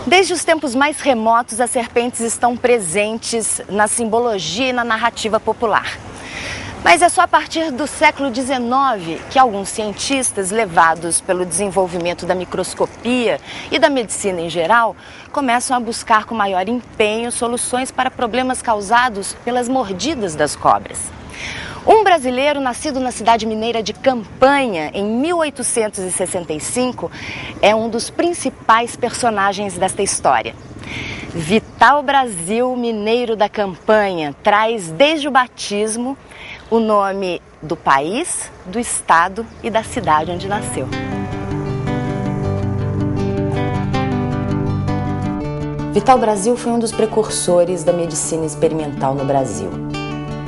Desde os tempos mais remotos, as serpentes estão presentes na simbologia e na narrativa popular. Mas é só a partir do século XIX que alguns cientistas, levados pelo desenvolvimento da microscopia e da medicina em geral, começam a buscar com maior empenho soluções para problemas causados pelas mordidas das cobras. Um brasileiro nascido na cidade mineira de Campanha, em 1865, é um dos principais personagens desta história. Vital Brasil, mineiro da Campanha, traz desde o batismo o nome do país, do estado e da cidade onde nasceu. Vital Brasil foi um dos precursores da medicina experimental no Brasil.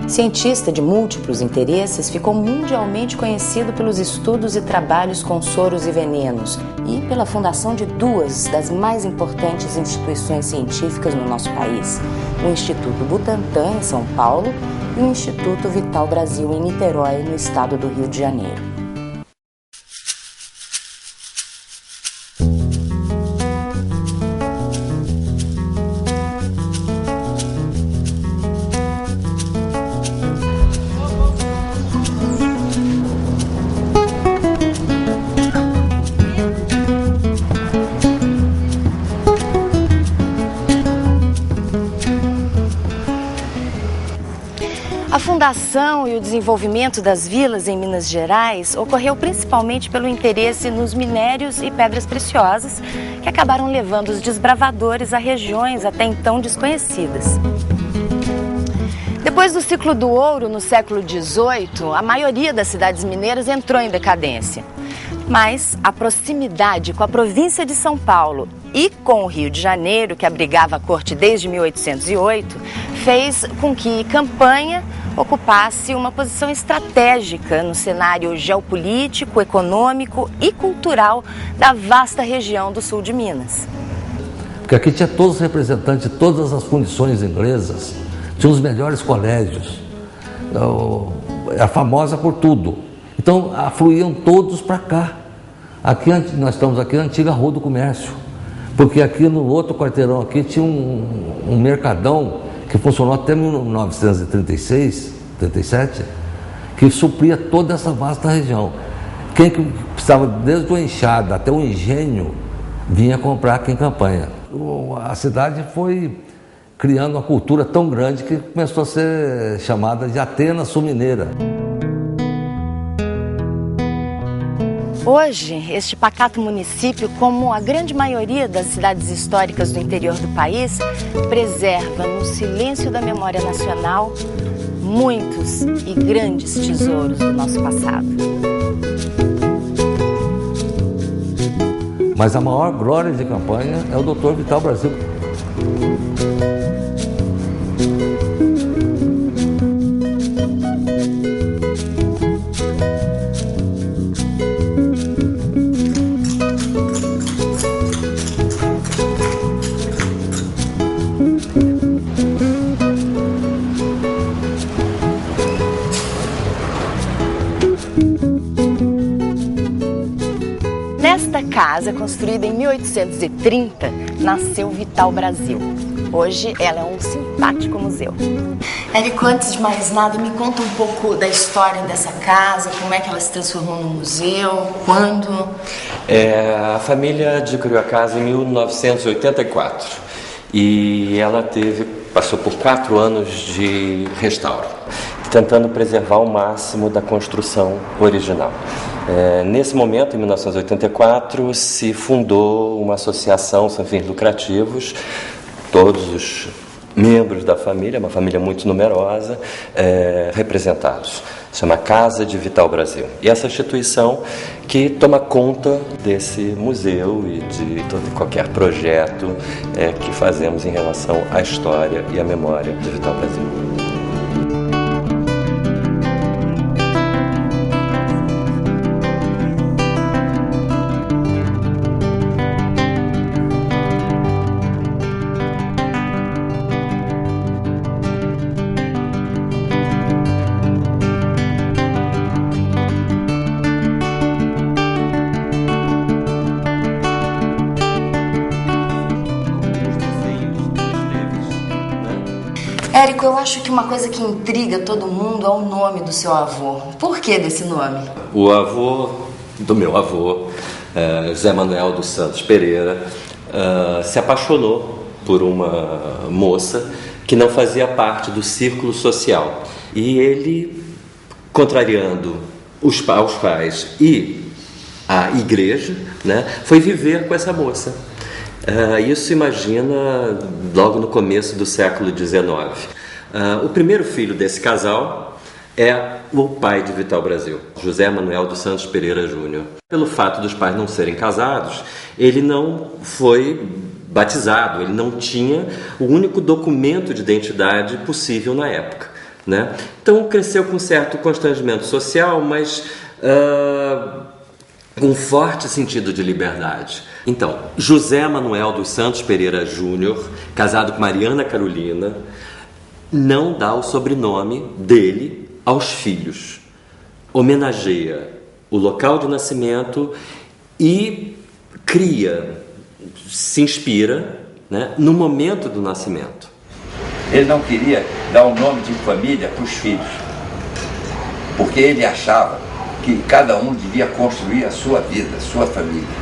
Cientista de múltiplos interesses, ficou mundialmente conhecido pelos estudos e trabalhos com soros e venenos e pela fundação de duas das mais importantes instituições científicas no nosso país, o Instituto Butantan, em São Paulo, e o Instituto Vital Brasil, em Niterói, no estado do Rio de Janeiro. A fundação e o desenvolvimento das vilas em Minas Gerais ocorreu principalmente pelo interesse nos minérios e pedras preciosas que acabaram levando os desbravadores a regiões até então desconhecidas. Depois do ciclo do ouro, no século XVIII, a maioria das cidades mineiras entrou em decadência. Mas a proximidade com a província de São Paulo e com o Rio de Janeiro, que abrigava a corte desde 1808, fez com que Campanha ocupasse uma posição estratégica no cenário geopolítico, econômico e cultural da vasta região do sul de Minas. Porque aqui tinha todos os representantes de todas as fundições inglesas, tinha os melhores colégios, é famosa por tudo. Então afluíam todos para cá. Aqui nós estamos aqui na antiga Rua do Comércio, porque aqui no outro quarteirão aqui tinha um mercadão que funcionou até 1936, 37, que supria toda essa vasta região. Quem que precisava, desde o enxada até o engenho, vinha comprar aqui em Campanha. A cidade foi criando uma cultura tão grande que começou a ser chamada de Atenas Sul-Mineira. Hoje, este pacato município, como a grande maioria das cidades históricas do interior do país, preserva no silêncio da memória nacional muitos e grandes tesouros do nosso passado. Mas a maior glória de Campanha é o Dr. Vital Brasil. Nesta casa, construída em 1830, nasceu Vital Brasil. Hoje ela é um simpático museu. Érico, antes de mais nada, me conta um pouco da história dessa casa, como é que ela se transformou num museu, quando? A família adquiriu a casa em 1984 e ela passou por 4 anos de restauro, tentando preservar o máximo da construção original. Nesse momento, em 1984, se fundou uma associação sem fins lucrativos, todos os membros da família, uma família muito numerosa, representados. Se chama Casa de Vital Brasil. E essa instituição que toma conta desse museu e de todo e qualquer projeto que fazemos em relação à história e à memória de Vital Brasil. Érico, eu acho que uma coisa que intriga todo mundo é o nome do seu avô. Por que desse nome? O avô do meu avô, José Manuel dos Santos Pereira, se apaixonou por uma moça que não fazia parte do círculo social. E ele, contrariando os pais e a igreja, né, foi viver com essa moça. Isso imagina logo no começo do século XIX. O primeiro filho desse casal é o pai de Vital Brasil, José Manuel dos Santos Pereira Júnior. Pelo fato dos pais não serem casados, ele não foi batizado, ele não tinha o único documento de identidade possível na época, né? Então cresceu com certo constrangimento social, mas com um forte sentido de liberdade. Então, José Manuel dos Santos Pereira Júnior, casado com Mariana Carolina, não dá o sobrenome dele aos filhos. Homenageia o local de nascimento e se inspira, né, no momento do nascimento. Ele não queria dar um nome de família para os filhos, porque ele achava que cada um devia construir a sua vida, a sua família.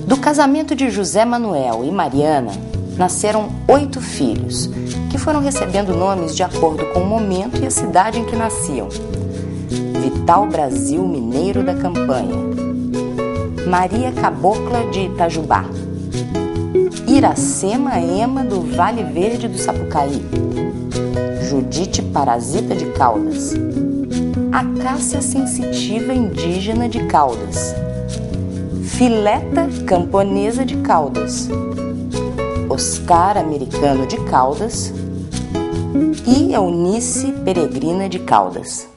Do casamento de José Manuel e Mariana, nasceram 8 filhos, que foram recebendo nomes de acordo com o momento e a cidade em que nasciam. Vital Brasil Mineiro da Campanha, Maria Cabocla de Itajubá, Iracema Ema do Vale Verde do Sapucaí, Judite Parasita de Caldas, Acácia Sensitiva Indígena de Caldas, Fileta Camponesa de Caldas, Oscar Americano de Caldas e Eunice Peregrina de Caldas.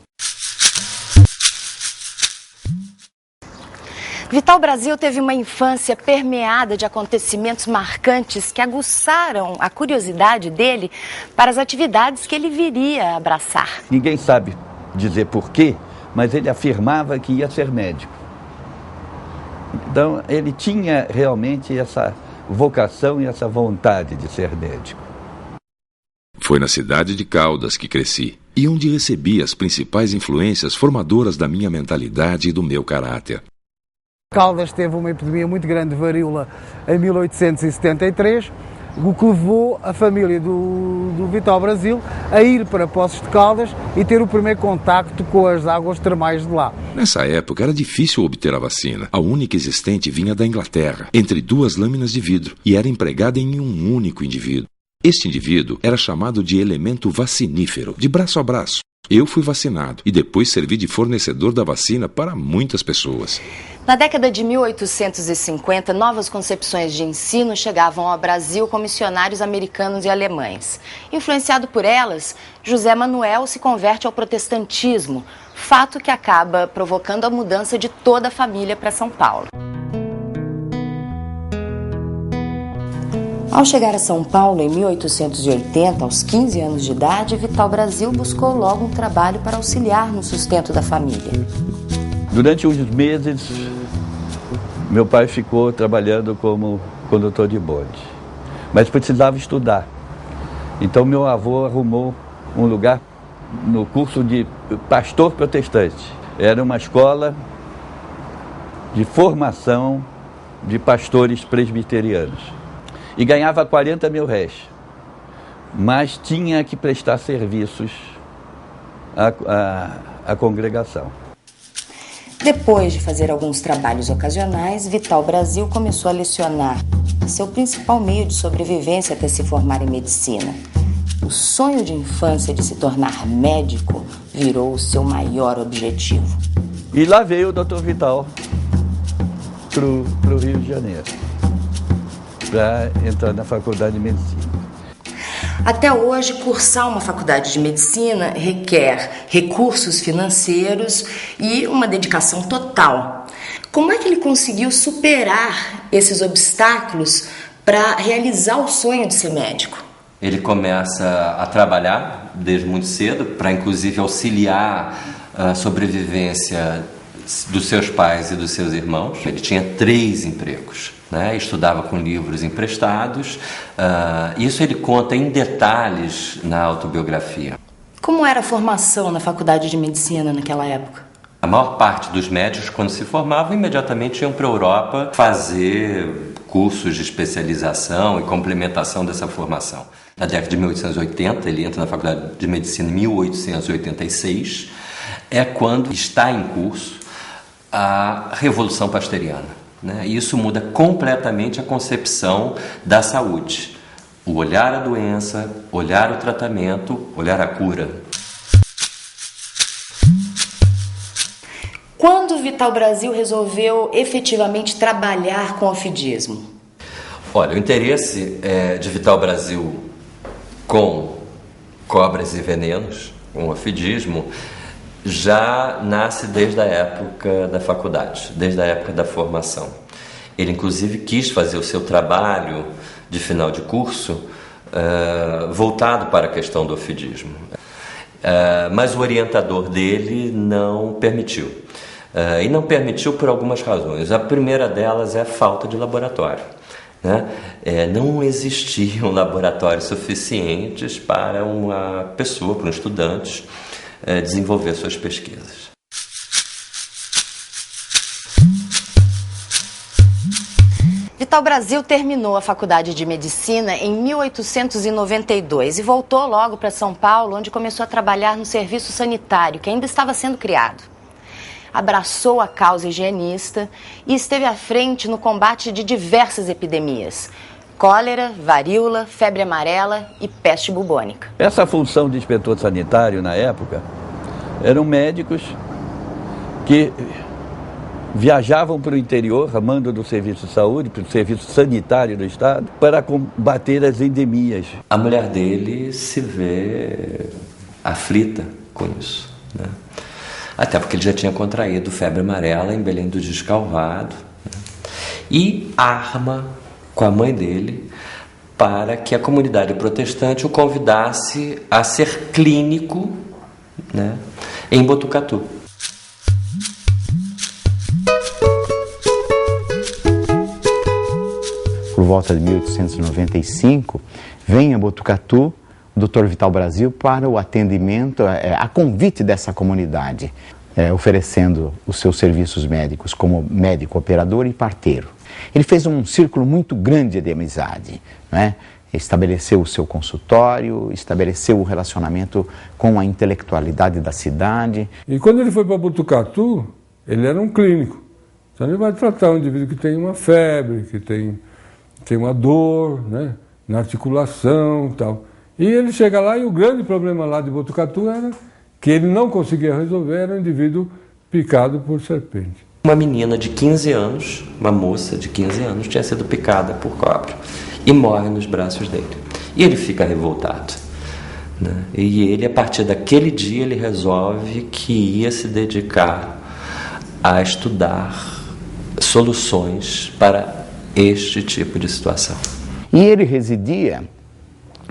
Vital Brasil teve uma infância permeada de acontecimentos marcantes que aguçaram a curiosidade dele para as atividades que ele viria a abraçar. Ninguém sabe dizer porquê, mas ele afirmava que ia ser médico. Então, ele tinha realmente essa vocação e essa vontade de ser médico. Foi na cidade de Caldas que cresci e onde recebi as principais influências formadoras da minha mentalidade e do meu caráter. Caldas teve uma epidemia muito grande de varíola em 1873, o que levou a família do Vital Brasil a ir para Poços de Caldas e ter o primeiro contacto com as águas termais de lá. Nessa época era difícil obter a vacina. A única existente vinha da Inglaterra, entre 2 lâminas de vidro, e era empregada em um único indivíduo. Este indivíduo era chamado de elemento vacinífero, de braço a braço. Eu fui vacinado e depois servi de fornecedor da vacina para muitas pessoas. Na década de 1850, novas concepções de ensino chegavam ao Brasil com missionários americanos e alemães. Influenciado por elas, José Manuel se converte ao protestantismo, fato que acaba provocando a mudança de toda a família para São Paulo. Ao chegar a São Paulo em 1880, aos 15 anos de idade, Vital Brasil buscou logo um trabalho para auxiliar no sustento da família. Durante uns meses, meu pai ficou trabalhando como condutor de bonde, mas precisava estudar. Então meu avô arrumou um lugar no curso de pastor protestante. Era uma escola de formação de pastores presbiterianos. E ganhava 40 mil réis, mas tinha que prestar serviços à congregação. Depois de fazer alguns trabalhos ocasionais, Vital Brasil começou a lecionar, seu principal meio de sobrevivência até se formar em medicina. O sonho de infância de se tornar médico virou o seu maior objetivo. E lá veio o Dr. Vital para o Rio de Janeiro, para entrar na faculdade de medicina. Até hoje, cursar uma faculdade de medicina requer recursos financeiros e uma dedicação total. Como é que ele conseguiu superar esses obstáculos para realizar o sonho de ser médico? Ele começa a trabalhar desde muito cedo para, inclusive, auxiliar a sobrevivência dos seus pais e dos seus irmãos. Ele tinha 3 empregos, né? Estudava com livros emprestados. Isso ele conta em detalhes na autobiografia. Como era a formação na faculdade de medicina naquela época? A maior parte dos médicos, quando se formavam, imediatamente iam para a Europa fazer cursos de especialização e complementação dessa formação. Na década de 1880, ele entra na faculdade de medicina em 1886, é quando está em curso a Revolução Pasteuriana, né? E isso muda completamente a concepção da saúde. O olhar à doença, olhar o tratamento, olhar a cura. Quando o Vital Brasil resolveu efetivamente trabalhar com o ofidismo? Olha, o interesse de Vital Brasil com cobras e venenos, com o ofidismo, já nasce desde a época da faculdade, desde a época da formação. Ele, inclusive, quis fazer o seu trabalho de final de curso voltado para a questão do ofidismo. Mas o orientador dele não permitiu. E não permitiu por algumas razões. A primeira delas é a falta de laboratório, né? Não existiam laboratórios suficientes para uma pessoa, para um estudante, desenvolver suas pesquisas. Vital Brasil terminou a faculdade de medicina em 1892 e voltou logo para São Paulo, onde começou a trabalhar no serviço sanitário, que ainda estava sendo criado. Abraçou a causa higienista e esteve à frente no combate de diversas epidemias: cólera, varíola, febre amarela e peste bubônica. Essa função de inspetor sanitário na época eram médicos que viajavam para o interior, a mando do serviço de saúde, para o serviço sanitário do estado, para combater as endemias. A mulher dele se vê aflita com isso, né? Até porque ele já tinha contraído febre amarela em Belém do Descalvado, né? E arma com a mãe dele para que a comunidade protestante o convidasse a ser clínico, né, em Botucatu. Por volta de 1895, vem a Botucatu o Dr. Vital Brasil para o atendimento, a convite dessa comunidade, oferecendo os seus serviços médicos como médico, operador e parteiro. Ele fez um círculo muito grande de amizade, né? Estabeleceu o seu consultório, estabeleceu o relacionamento com a intelectualidade da cidade. E quando ele foi para Botucatu, ele era um clínico. Então ele vai tratar um indivíduo que tem uma febre, que tem uma dor, né, na articulação e tal. E ele chega lá e o grande problema lá de Botucatu era que ele não conseguia resolver, era um indivíduo picado por serpente. Uma menina de 15 anos, uma moça de 15 anos, tinha sido picada por cobra e morre nos braços dele. E ele fica revoltado, né? E ele, a partir daquele dia, ele resolve que ia se dedicar a estudar soluções para este tipo de situação. E ele residia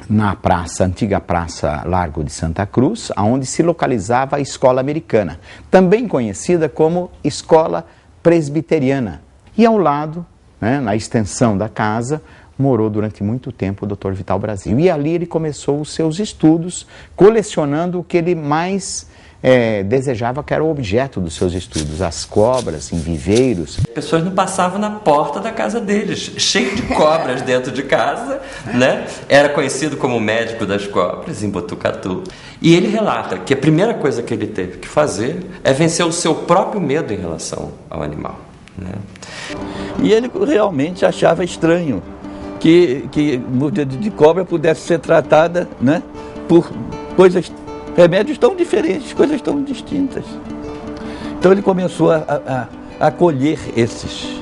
na antiga praça Largo de Santa Cruz, onde se localizava a Escola Americana, também conhecida como Escola Presbiteriana. E ao lado, né, na extensão da casa, morou durante muito tempo o Dr. Vital Brasil. E ali ele começou os seus estudos, colecionando o que ele mais desejava, que era o objeto dos seus estudos, as cobras em viveiros. As pessoas não passavam na porta da casa deles, cheio de cobras dentro de casa, né? Era conhecido como médico das cobras em Botucatu. E ele relata que a primeira coisa que ele teve que fazer é vencer o seu próprio medo em relação ao animal, né? E ele realmente achava estranho que mordida de cobra pudesse ser tratada, né, por remédios tão diferentes, coisas tão distintas. Então ele começou a colher esses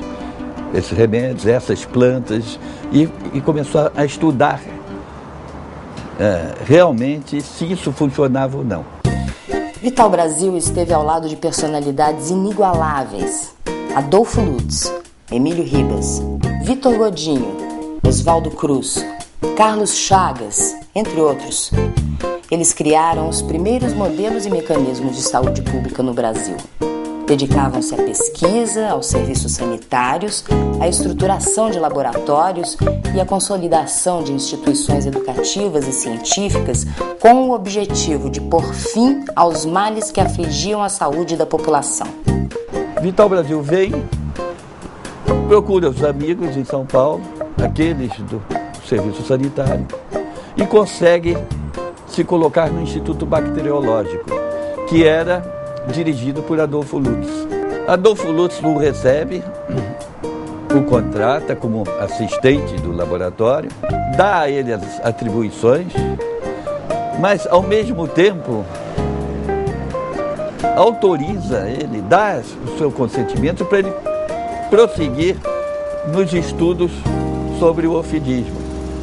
remédios, essas plantas, e começou a estudar realmente se isso funcionava ou não. Vital Brasil esteve ao lado de personalidades inigualáveis: Adolfo Lutz, Emílio Ribas, Vitor Godinho, Oswaldo Cruz, Carlos Chagas, entre outros. Eles criaram os primeiros modelos e mecanismos de saúde pública no Brasil. Dedicavam-se à pesquisa, aos serviços sanitários, à estruturação de laboratórios e à consolidação de instituições educativas e científicas com o objetivo de pôr fim aos males que afligiam a saúde da população. Vital Brasil vem, procura os amigos em São Paulo, aqueles do serviço sanitário, e consegue se colocar no Instituto Bacteriológico, que era dirigido por Adolfo Lutz. Adolfo Lutz o recebe, o contrata como assistente do laboratório, dá a ele as atribuições, mas ao mesmo tempo autoriza ele, dá o seu consentimento para ele prosseguir nos estudos sobre o ofidismo.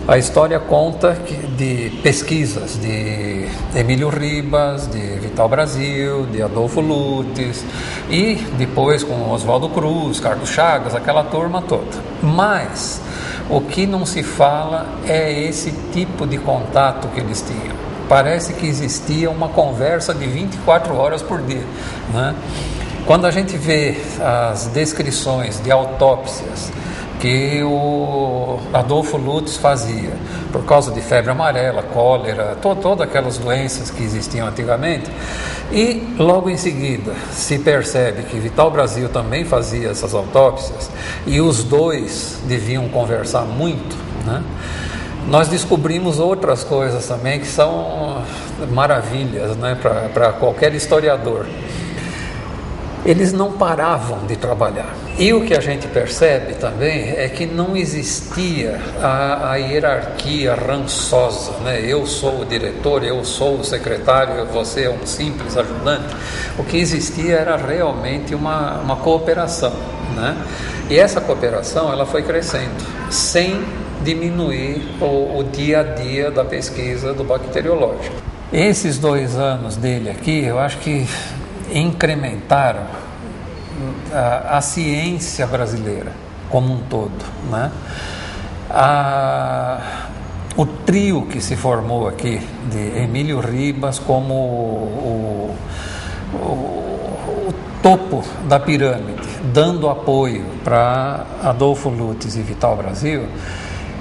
A história conta de pesquisas de Emílio Ribas, de Vital Brasil, de Adolfo Lutz e depois com Oswaldo Cruz, Carlos Chagas, aquela turma toda. Mas o que não se fala é esse tipo de contato que eles tinham. Parece que existia uma conversa de 24 horas por dia, né? Quando a gente vê as descrições de autópsias que o Adolfo Lutz fazia por causa de febre amarela, cólera, todas aquelas doenças que existiam antigamente, e logo em seguida se percebe que Vital Brasil também fazia essas autópsias e os dois deviam conversar muito, né? Nós descobrimos outras coisas também que são maravilhas, né, para qualquer historiador. Eles não paravam de trabalhar. E o que a gente percebe também é que não existia a hierarquia rançosa, né? Eu sou o diretor, eu sou o secretário, você é um simples ajudante. O que existia era realmente uma cooperação, né? E essa cooperação ela foi crescendo, sem diminuir o dia a dia da pesquisa do bacteriológico. Esses 2 anos dele aqui, eu acho que incrementaram a ciência brasileira como um todo, né? O trio que se formou aqui de Emílio Ribas como o topo da pirâmide, dando apoio para Adolfo Lutz e Vital Brasil,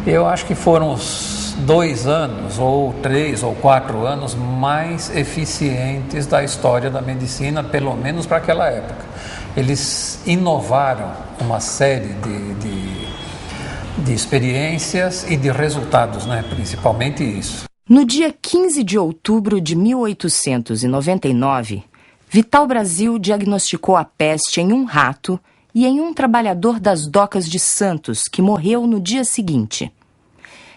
eu acho que foram os 2 anos, ou 3 ou 4 anos mais eficientes da história da medicina, pelo menos para aquela época. Eles inovaram uma série de experiências e de resultados, né? Principalmente isso. No dia 15 de outubro de 1899, Vital Brasil diagnosticou a peste em um rato e em um trabalhador das docas de Santos, que morreu no dia seguinte.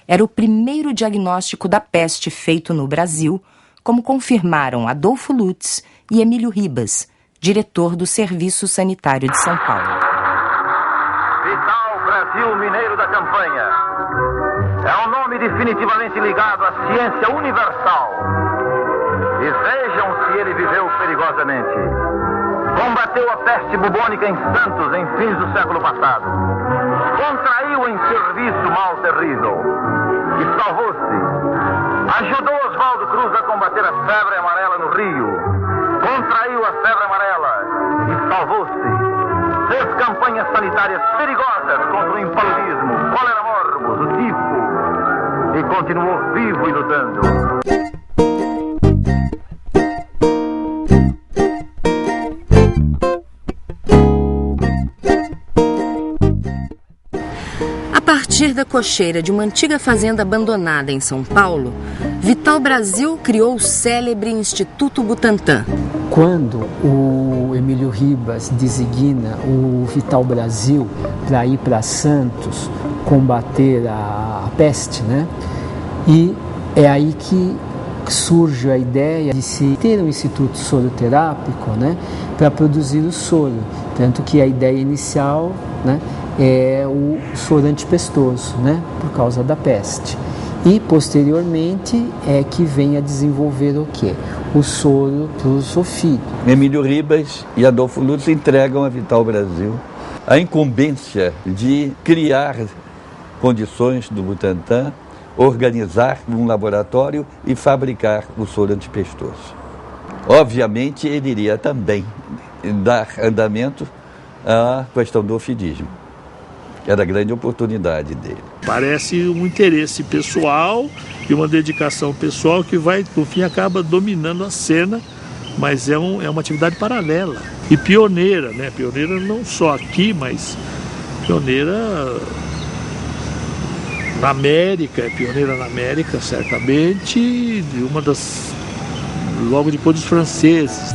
Era o primeiro diagnóstico da peste feito no Brasil, como confirmaram Adolfo Lutz e Emílio Ribas, diretor do Serviço Sanitário de São Paulo. Vital Brasil Mineiro da Campanha é um nome definitivamente ligado à ciência universal. E vejam se ele viveu perigosamente. Combateu a peste bubônica em Santos em fins do século passado. Contraiu em serviço mal terrível e salvou-se. Ajudou Oswaldo Cruz a combater a febre amarela no Rio. Contraiu a febre amarela e salvou-se. Fez campanhas sanitárias perigosas contra o impaludismo, cólera morbus, o tifo, e continuou vivo e lutando. A partir da cocheira de uma antiga fazenda abandonada em São Paulo, Vital Brasil criou o célebre Instituto Butantan. Quando o Emílio Ribas designa o Vital Brasil para ir para Santos combater a peste, né? E é aí que surge a ideia de se ter um instituto soroterápico, né, para produzir o soro. Tanto que a ideia inicial, né, é o soro antipestoso, né, por causa da peste. E, posteriormente, é que vem a desenvolver o quê? O soro para os ofídeos. Emílio Ribas e Adolfo Lutz entregam a Vital Brasil a incumbência de criar condições do Butantan, organizar um laboratório e fabricar o soro antipestoso. Obviamente, ele iria também dar andamento à questão do ofidismo. Era a grande oportunidade dele. Parece um interesse pessoal e uma dedicação pessoal que vai, no fim, acaba dominando a cena, mas é uma atividade paralela e pioneira, né? Pioneira não só aqui, mas pioneira na América, é pioneira na América, certamente, logo depois dos franceses.